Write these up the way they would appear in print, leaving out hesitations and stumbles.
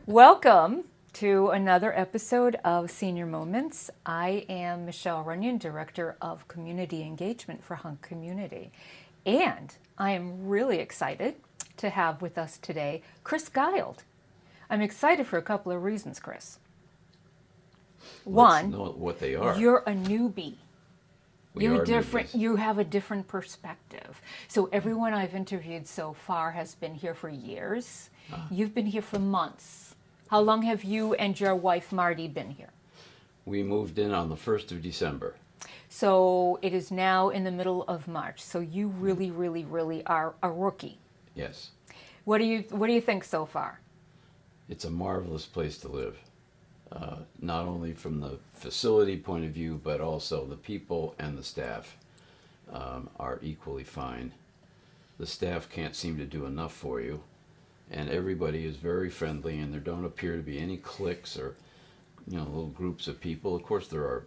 Welcome to another episode of Senior Moments. I am Michelle Runyon, Director of Community Engagement for Hunk Community. And I am really excited to have with us today Chris Guild. I'm excited for a couple of reasons, Chris. Let's know what they are. You're a newbie. We are newbies. You have a different perspective. So everyone I've interviewed so far has been here for years. You've been here for months. How long have you and your wife Marty been here? We moved in on the 1st of December. So it is now in the middle of March. So you really are a rookie. Yes. What do you think so far? It's a marvelous place to live. Not only from the facility point of view, but also the people and the staff are equally fine. The staff can't seem to do enough for you, and everybody is very friendly, and there don't appear to be any cliques or little groups of people. Of course, there are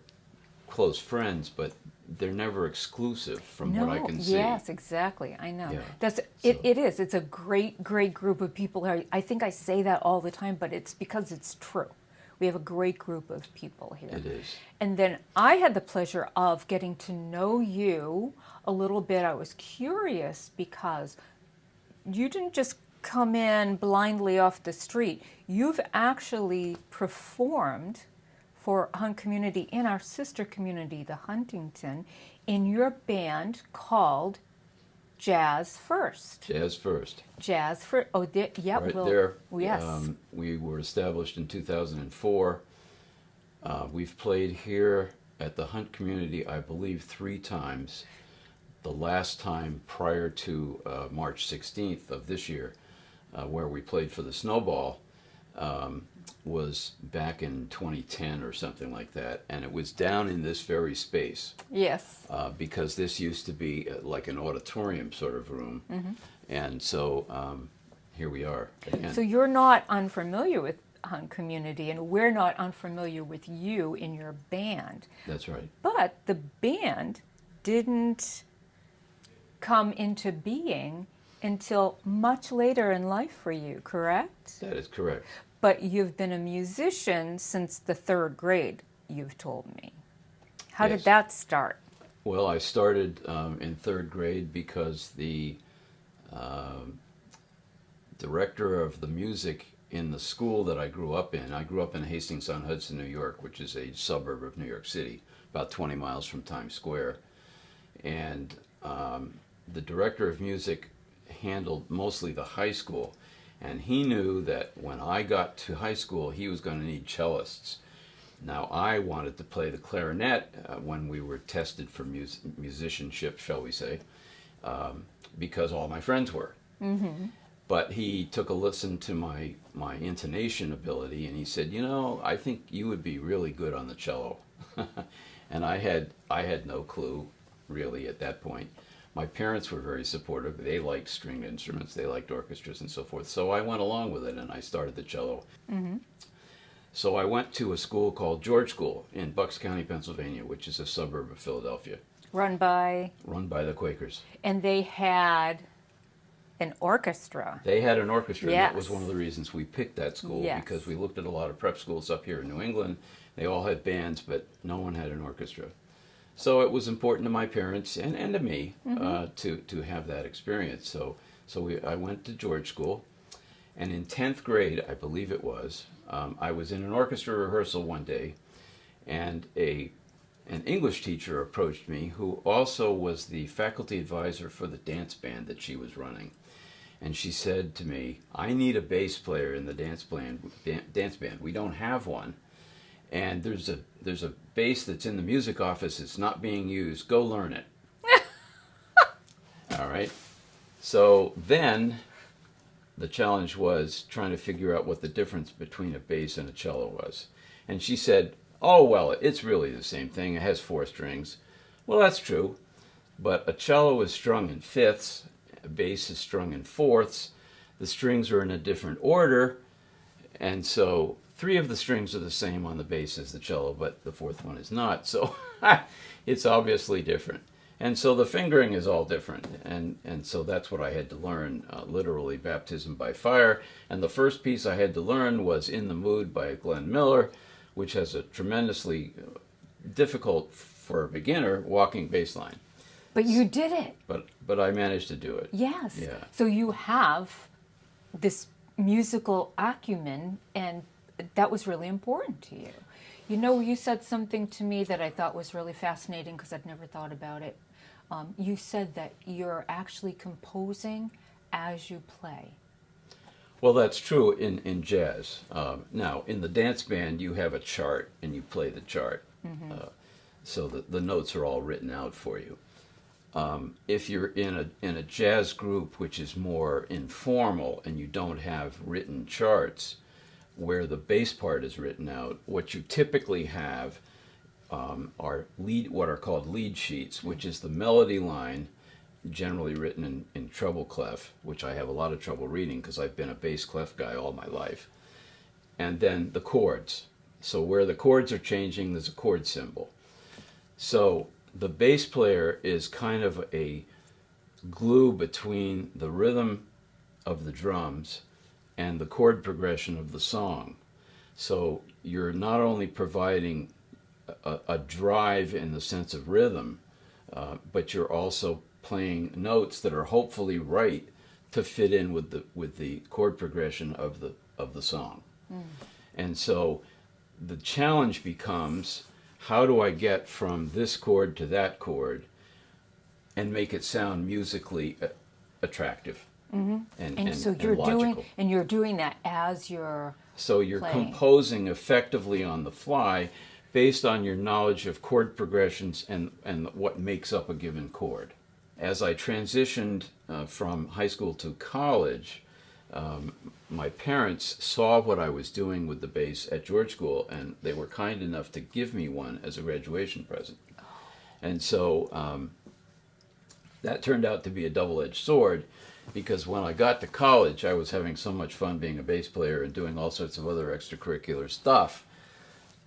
close friends, but they're never exclusive from what I can see. Yes, exactly. I know. Yeah. It is. It's a great group of people. I think I say that all the time, but it's because it's true. We have a great group of people here. It is. And then I had the pleasure of getting to know you a little bit. I was curious because you didn't just come in blindly off the street. You've actually performed for Hunk Community in our sister community, the Huntington, in your band called Jazz First. Jazz First. Jazz First. Oh, yeah. Right there. Yes. We were established in 2004. We've played here at the Hunt Community, I believe, 3 times. The last time prior to March 16th of this year, where we played for the Snowball, was back in 2010 or something like that, and it was down in this very space. Yes. Because this used to be like an auditorium sort of room, and so here we are again. So you're not unfamiliar with Hunk Community, and we're not unfamiliar with you in your band. That's right. But the band didn't come into being until much later in life for you, correct? That is correct. But you've been a musician since the 3rd grade, you've told me. How did that start? Well, I started in 3rd grade because the director of the music in the school that I grew up in Hastings-on-Hudson, New York, which is a suburb of New York City, about 20 miles from Times Square. And the director of music handled mostly the high school. And he knew that when I got to high school, he was going to need cellists. Now, I wanted to play the clarinet when we were tested for musicianship, shall we say, because all my friends were. Mm-hmm. But he took a listen to my intonation ability, and he said, I think you would be really good on the cello. And I had no clue, really, at that point. My parents were very supportive. They liked stringed instruments. They liked orchestras and so forth. So I went along with it, and I started the cello. Mm-hmm. So I went to a school called George School in Bucks County, Pennsylvania, which is a suburb of Philadelphia. Run by the Quakers. And they had an orchestra. They had an orchestra. Yes. And that was one of the reasons we picked that school, because we looked at a lot of prep schools up here in New England. They all had bands, but no one had an orchestra. So it was important to my parents and to me to have that experience. So I went to George School, and in 10th grade, I believe it was, I was in an orchestra rehearsal one day, and an English teacher approached me who also was the faculty advisor for the dance band that she was running. And she said to me, I need a bass player in the dance band. We don't have one. And there's a bass that's in the music office. It's not being used. Go learn it. All right. So then the challenge was trying to figure out what the difference between a bass and a cello was. And she said, oh, well, it's really the same thing. It has 4 strings. Well, that's true. But a cello is strung in fifths. A bass is strung in fourths. The strings are in a different order. And so 3 of the strings are the same on the bass as the cello, but the 4th one is not. So it's obviously different. And so the fingering is all different, and so that's what I had to learn, literally baptism by fire. And the first piece I had to learn was "In the Mood" by Glenn Miller, which has a tremendously difficult for a beginner walking bass line. But you did it. But I managed to do it. Yes. Yeah. So you have this musical acumen, and that was really important to you. You know, you said something to me that I thought was really fascinating because I'd never thought about it. You said that you're actually composing as you play. Well, that's true in jazz. Now, in the dance band, you have a chart and you play the chart. So the notes are all written out for you. If you're in a jazz group which is more informal and you don't have written charts where the bass part is written out, what you typically have are what are called lead sheets, which is the melody line, generally written in treble clef, which I have a lot of trouble reading because I've been a bass clef guy all my life, and then the chords. So where the chords are changing, there's a chord symbol. So the bass player is kind of a glue between the rhythm of the drums and the chord progression of the song. So you're not only providing a drive in the sense of rhythm, but you're also playing notes that are hopefully right to fit in with the chord progression of the song. And so the challenge becomes, how do I get from this chord to that chord and make it sound musically attractive and So logical? you're doing that as you're So you're playing. composing effectively on the fly based on your knowledge of chord progressions and what makes up a given chord. As I transitioned from high school to college, my parents saw what I was doing with the bass at George School, and they were kind enough to give me one as a graduation present. And so that turned out to be a double-edged sword, because when I got to college, I was having so much fun being a bass player and doing all sorts of other extracurricular stuff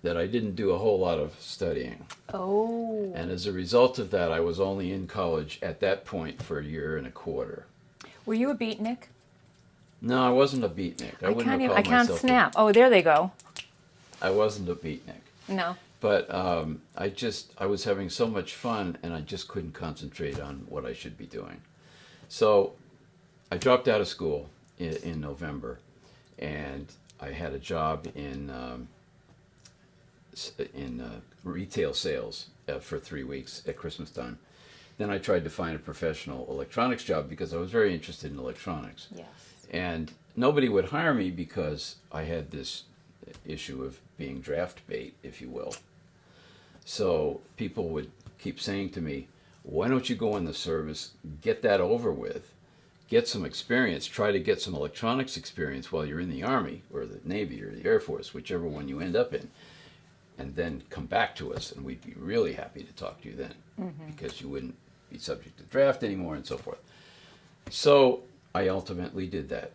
that I didn't do a whole lot of studying. Oh. And as a result of that, I was only in college at that point for a year and a quarter. Were you a beatnik? No, I wasn't a beatnik. I wouldn't have I called can't myself snap. Oh, there they go. I wasn't a beatnik. No. But I was having so much fun, and I just couldn't concentrate on what I should be doing. So I dropped out of school in November, and I had a job in retail sales for 3 weeks at Christmas time. Then I tried to find a professional electronics job because I was very interested in electronics. Yes. And nobody would hire me because I had this issue of being draft bait, if you will. So people would keep saying to me, why don't you go in the service, get that over with, get some experience, try to get some electronics experience while you're in the Army or the Navy or the Air Force, whichever one you end up in, and then come back to us, and we'd be really happy to talk to you then, because you wouldn't be subject to draft anymore and so forth. So I ultimately did that.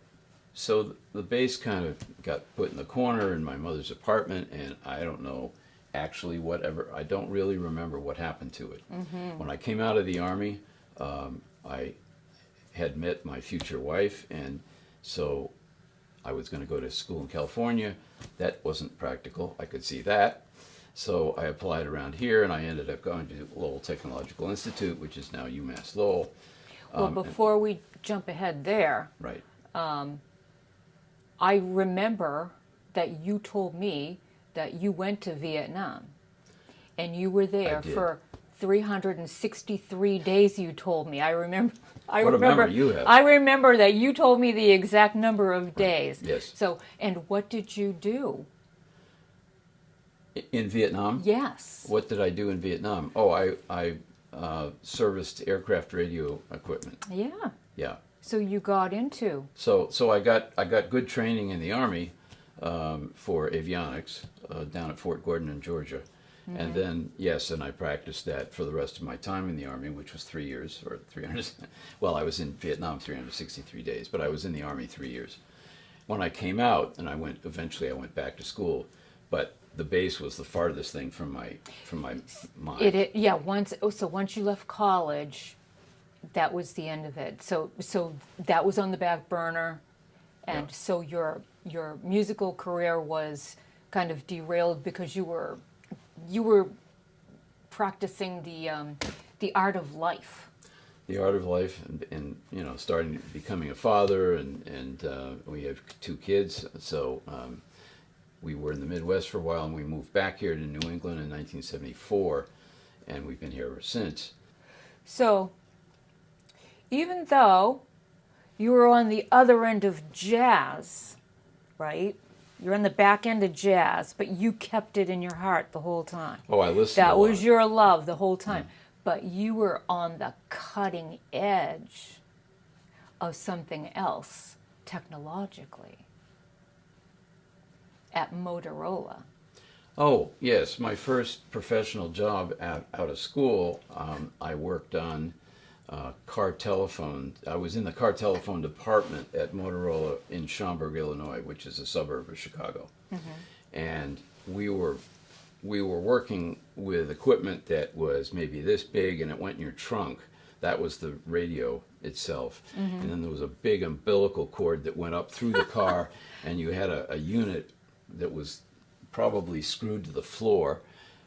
So the bass kind of got put in the corner in my mother's apartment, and I don't know actually I don't really remember what happened to it. When I came out of the Army, I had met my future wife, and so I was going to go to school in California. That wasn't practical. I could see that. So I applied around here, and I ended up going to Lowell Technological Institute, which is now UMass Lowell. Well, before we jump ahead there, Right. I remember that you told me that you went to Vietnam, and you were there I did. for 363 days. You told me. I remember. What a memory you have. I remember that you told me the exact number of days. Yes. So, and what did you do? In Vietnam? Yes. What did I do in Vietnam? Oh, I serviced aircraft radio equipment. Yeah. Yeah. So you got into. So I got good training in the Army for avionics down at Fort Gordon in Georgia. And then, yes, and I practiced that for the rest of my time in the Army, which was 3 years, or 300, well, I was in Vietnam 363 days, but I was in the Army 3 years. When I came out, and eventually I went back to school, but the bass was the farthest thing from my mind. Yeah. Once you left college, that was the end of it. So that was on the back burner, and Yeah. so your musical career was kind of derailed because you were practicing the art of life. The art of life, and starting becoming a father, and we have 2 kids. So we were in the Midwest for a while, and we moved back here to New England in 1974, and we've been here ever since. So even though you were on the other end of jazz, right? You're on the back end of jazz, but you kept it in your heart the whole time. Oh, I listened. That a lot. was your love the whole time. But you were on the cutting edge of something else technologically at Motorola. Oh, yes. My first professional job out of school, I worked on car telephone. I was in the car telephone department at Motorola in Schaumburg, Illinois, which is a suburb of Chicago. And we were working with equipment that was maybe this big, and it went in your trunk. That was the radio itself. And then there was a big umbilical cord that went up through the car, and you had a unit that was probably screwed to the floor,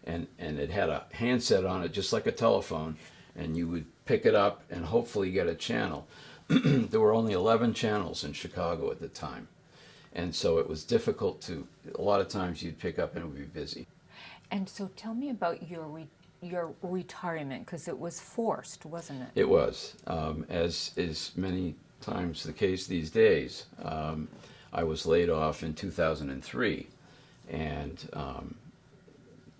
and it had a handset on it just like a telephone, and you would pick it up and hopefully get a channel. There were only 11 channels in Chicago at the time, and so it was difficult to, a lot of times you'd pick up and it would be busy. And so tell me about your retirement, because it was forced, wasn't it? It was, as is many times the case these days. I was laid off in 2003, and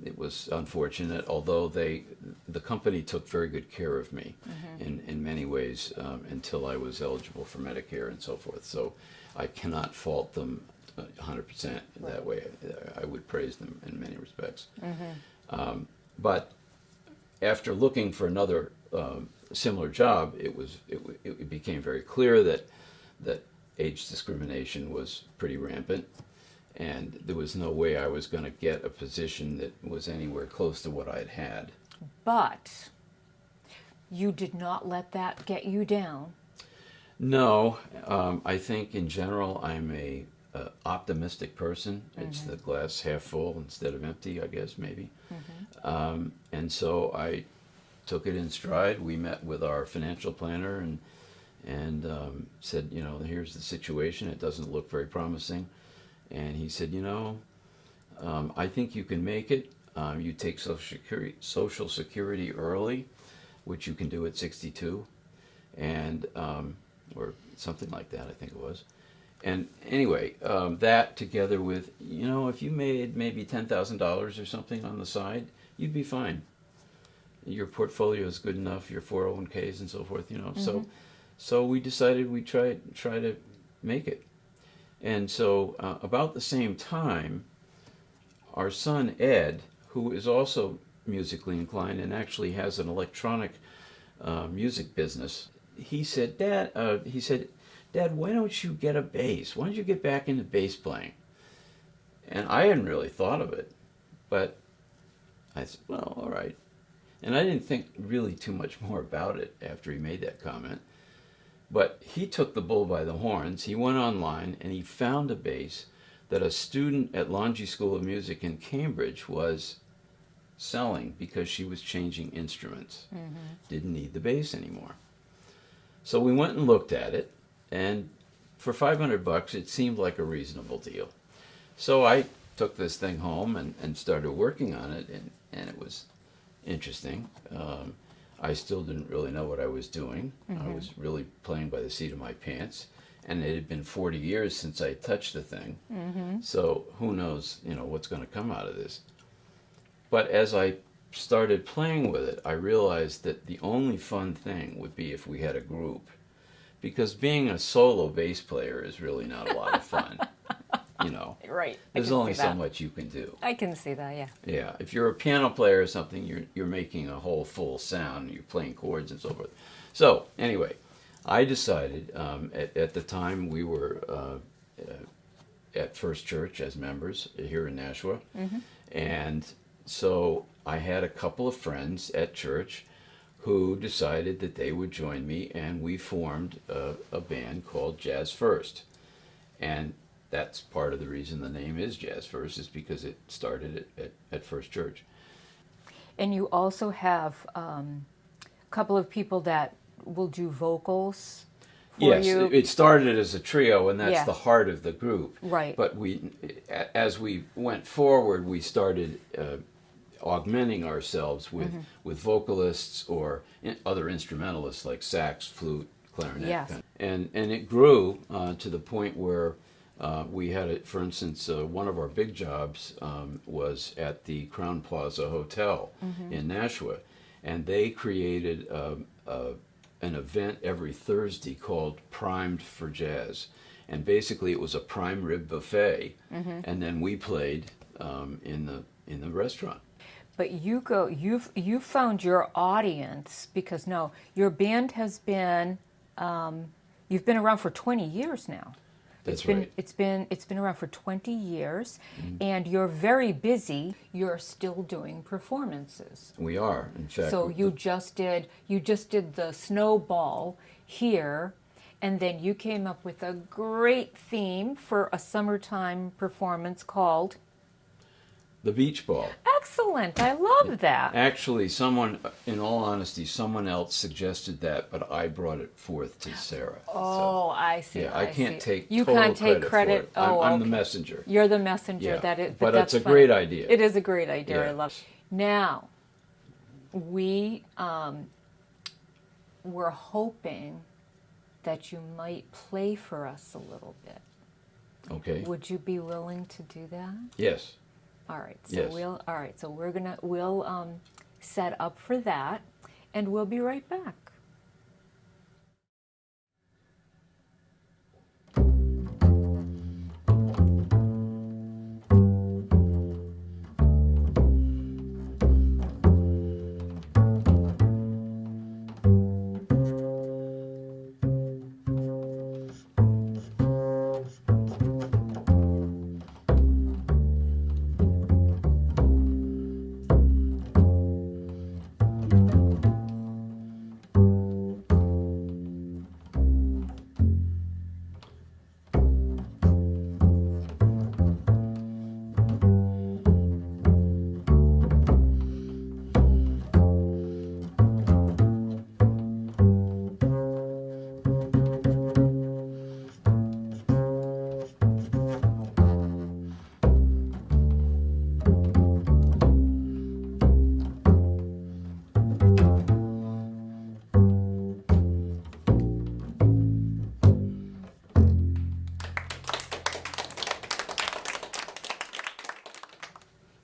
it was unfortunate, although the company took very good care of me in many ways until I was eligible for Medicare and so forth. So I cannot fault them 100% that way. I would praise them in many respects. But after looking for another similar job, it became very clear that age discrimination was pretty rampant, and there was no way I was going to get a position that was anywhere close to what I'd had. But you did not let that get you down. No, I think in general I'm a optimistic person. It's the glass half full instead of empty, I guess, maybe. And so I took it in stride. We met with our financial planner and said, here's the situation. It doesn't look very promising. And he said, I think you can make it. You take Social Security early, which you can do at 62, and or something like that, I think it was. And anyway, that together with, if you made maybe $10,000 or something on the side, you'd be fine. Your portfolio is good enough, your 401ks and so forth, So we decided we'd try to make it. And so about the same time, our son Ed, who is also musically inclined and actually has an electronic music business, he said, Dad, why don't you get a bass? Why don't you get back into bass playing? And I hadn't really thought of it, but I said, well, all right. And I didn't think really too much more about it after he made that comment. But he took the bull by the horns. He went online and he found a bass that a student at Longy School of Music in Cambridge was selling because she was changing instruments. Didn't need the bass anymore. So we went and looked at it, and for $500 it seemed like a reasonable deal. So I took this thing home and started working on it, and it was interesting. I still didn't really know what I was doing. I was really playing by the seat of my pants, and it had been 40 years since I touched the thing. So who knows, what's going to come out of this. But as I started playing with it, I realized that the only fun thing would be if we had a group, because being a solo bass player is really not a lot of fun. Right. There's only so much you can do. I can see that, yeah. Yeah, if you're a piano player or something, you're making a whole full sound, you're playing chords and so forth. So anyway, I decided at the time we were at First Church as members here in Nashua. And so I had a couple of friends at church who decided that they would join me, and we formed a band called Jazz First. And that's part of the reason the name is Jazz First, is because it started at First Church. And you also have a couple of people that will do vocals for Yes, you. it started as a trio, and that's Yeah. the heart of the group. Right. But as we went forward, we started augmenting ourselves with vocalists or other instrumentalists like sax, flute, clarinet. Yes. And it grew to the point where we had it. For instance, one of our big jobs was at the Crown Plaza Hotel in Nashua, and they created an event every Thursday called Primed for Jazz, and basically it was a prime rib buffet, and then we played in the restaurant. But you've found your audience, because no, your band has been you've been around for 20 years now. That's It's been right. it's been around for 20 years, and you're very busy. You're still doing performances. We are, in fact. So you just did the Snowball here, and then you came up with a great theme for a summertime performance called the Beach Ball. Excellent. I love that. Actually, in all honesty, someone else suggested that, but I brought it forth to Sarah. Oh, I see. Yeah, I can't see. take You total can't take credit. for it. Oh, I'm the okay. messenger. You're the messenger. Yeah. That is, But that's it's a funny. great idea. It is a great idea. I Yeah. love it. Now, we're hoping that you might play for us a little bit. Okay. Would you be willing to do that? Yes. All right. So Yes. we'll set up for that, and we'll be right back.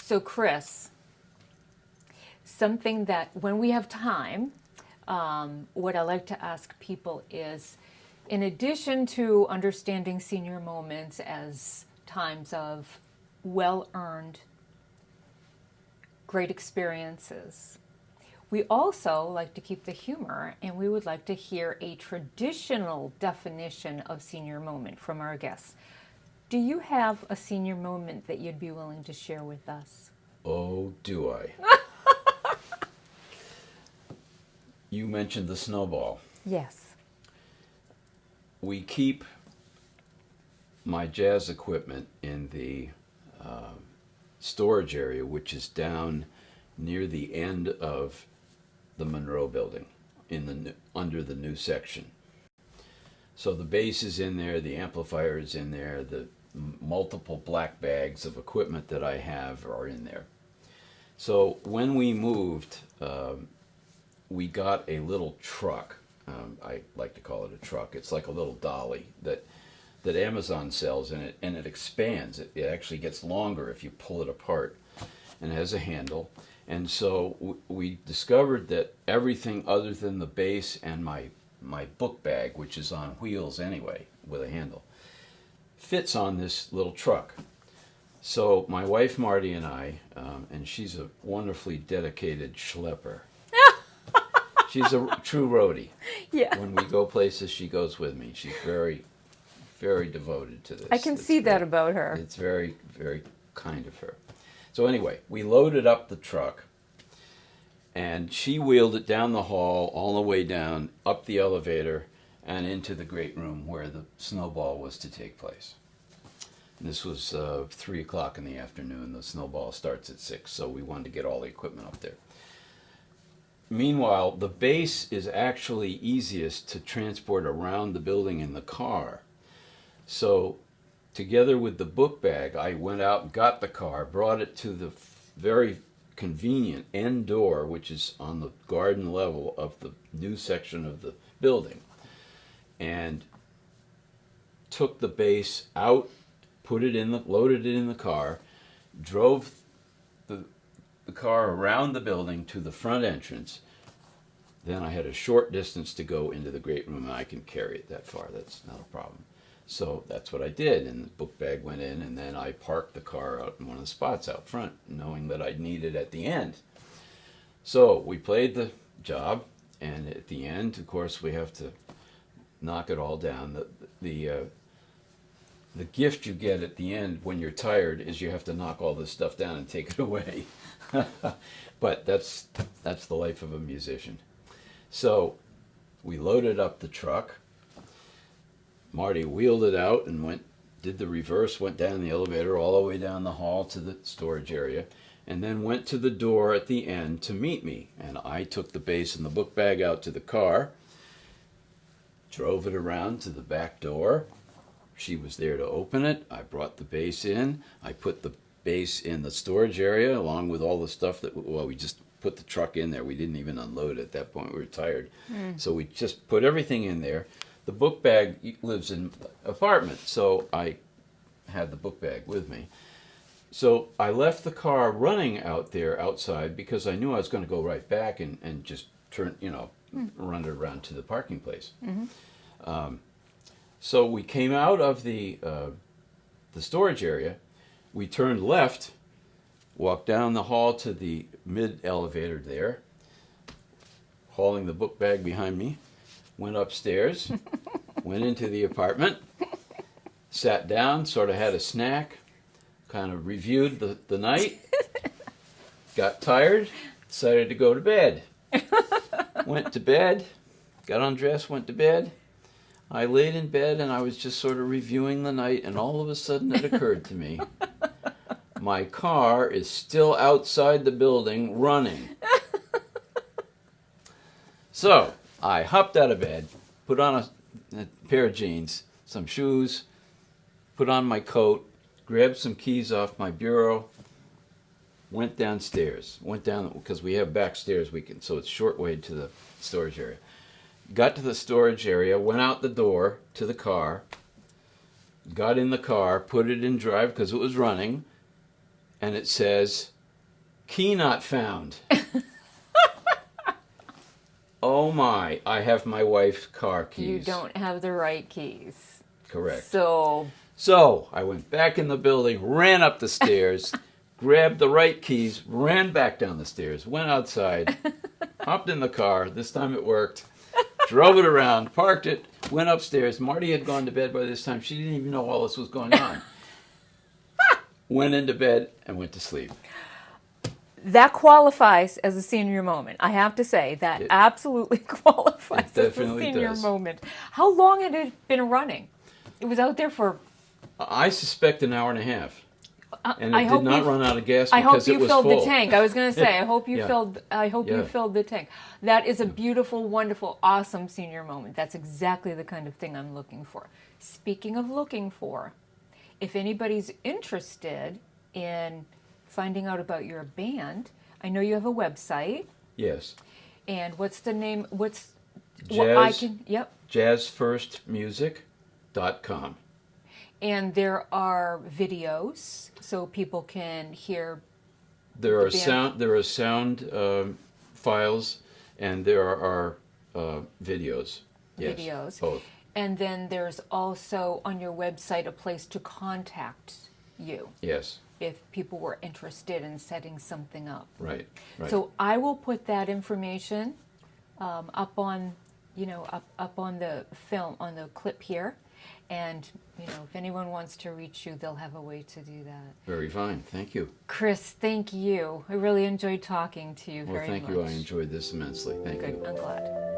So, Chris, something that when we have time, what I like to ask people is, in addition to understanding senior moments as times of well-earned, great experiences, we also like to keep the humor, and we would like to hear a traditional definition of senior moment from our guests. Do you have a senior moment that you'd be willing to share with us? Oh, do I? You mentioned the Snowball. Yes. We keep my jazz equipment in the storage area, which is down near the end of the Monroe building, under the new section. So the bass is in there, the amplifier is in there, the multiple black bags of equipment that I have are in there. So when we moved, we got a little truck. I like to call it a truck. It's like a little dolly that Amazon sells, and it expands. It actually gets longer if you pull it apart, and it has a handle. And so we discovered that everything other than the bass and my book bag, which is on wheels anyway with a handle, fits on this little truck. So my wife Marty and I, and she's a wonderfully dedicated schlepper. She's a true roadie. Yeah. When we go places, she goes with me. She's very very devoted to this. I can It's see that very- about her. It's very, very kind of her. So anyway, we loaded up the truck, and she wheeled it down the hall, all the way down, up the elevator, and into the great room where the snowball was to take place. And this was 3 o'clock in the afternoon. The snowball starts at 6, so we wanted to get all the equipment up there. Meanwhile, the base is actually easiest to transport around the building in the car. So, together with the book bag, I went out and got the car, brought it to the very convenient end door, which is on the garden level of the new section of the building, and took the base out, loaded it in the car, drove the car around the building to the front entrance. Then I had a short distance to go into the great room, and I can carry it that far. That's not a problem. So that's what I did, and the book bag went in, and then I parked the car out in one of the spots out front, knowing that I'd need it at the end. So we played the job, and at the end, of course, we have to knock it all down. The gift you get at the end when you're tired is you have to knock all this stuff down and take it away. But that's the life of a musician. So we loaded up the truck. Marty wheeled it out and did the reverse, went down the elevator all the way down the hall to the storage area, and then went to the door at the end to meet me. And I took the bass and the book bag out to the car, drove it around to the back door. She was there to open it. I brought the bass in. I put the bass in the storage area along with all the stuff we just put the truck in there. We didn't even unload it at that point. We were tired. So we just put everything in there. The book bag lives in an apartment, so I had the book bag with me. So I left the car running out there outside because I knew I was going to go right back and just run it around to the parking place. So we came out of the storage area. We turned left, walked down the hall to the mid-elevator there, hauling the book bag behind me, went upstairs, went into the apartment, sat down, sort of had a snack, kind of reviewed the night, got tired, decided to go to bed. Went to bed, got undressed, went to bed. I laid in bed and I was just sort of reviewing the night, and all of a sudden it occurred to me, my car is still outside the building running. So I hopped out of bed, put on a pair of jeans, some shoes, put on my coat, grabbed some keys off my bureau, went downstairs. Went down because we have back stairs, so it's short way to the storage area. Got to the storage area, went out the door to the car, got in the car, put it in drive because it was running, and it says, "Key not found." Oh my, I have my wife's car keys. You don't have the right keys. Correct. So I went back in the building, ran up the stairs, grabbed the right keys, ran back down the stairs, went outside, hopped in the car. This time it worked. Drove it around, parked it, went upstairs. Marty had gone to bed by this time. She didn't even know all this was going on. Went into bed and went to sleep. that qualifies as a senior moment. I have to say that absolutely qualifies as a definitely senior does. moment. How long had it been running? It was out there for. I suspect an hour and a half. And I it hope did not you- run out of gas I hope because it you was filled full. the tank. I was going to say, I hope you Yeah. filled. I hope you Yeah. filled the tank. That is a beautiful, wonderful, awesome senior moment. That's exactly the kind of thing I'm looking for. Speaking of looking for, if anybody's interested in finding out about your band, I know you have a website. Yes. And what's the name? What's Jazz- Yep. jazzfirstmusic.com. And there are videos so people can hear. There are band. sound files, and there are videos. Yes, Videos. both. And then there's also on your website a place to contact you Yes, if people were interested in setting something up. right. So I will put that information up on, up on the film, on the clip here. And, if anyone wants to reach you, they'll have a way to do that. Very fine. Thank you. Chris, thank you. I really enjoyed talking to you Well, very thank much. you. I enjoyed this immensely. Thank Good. you. I'm glad.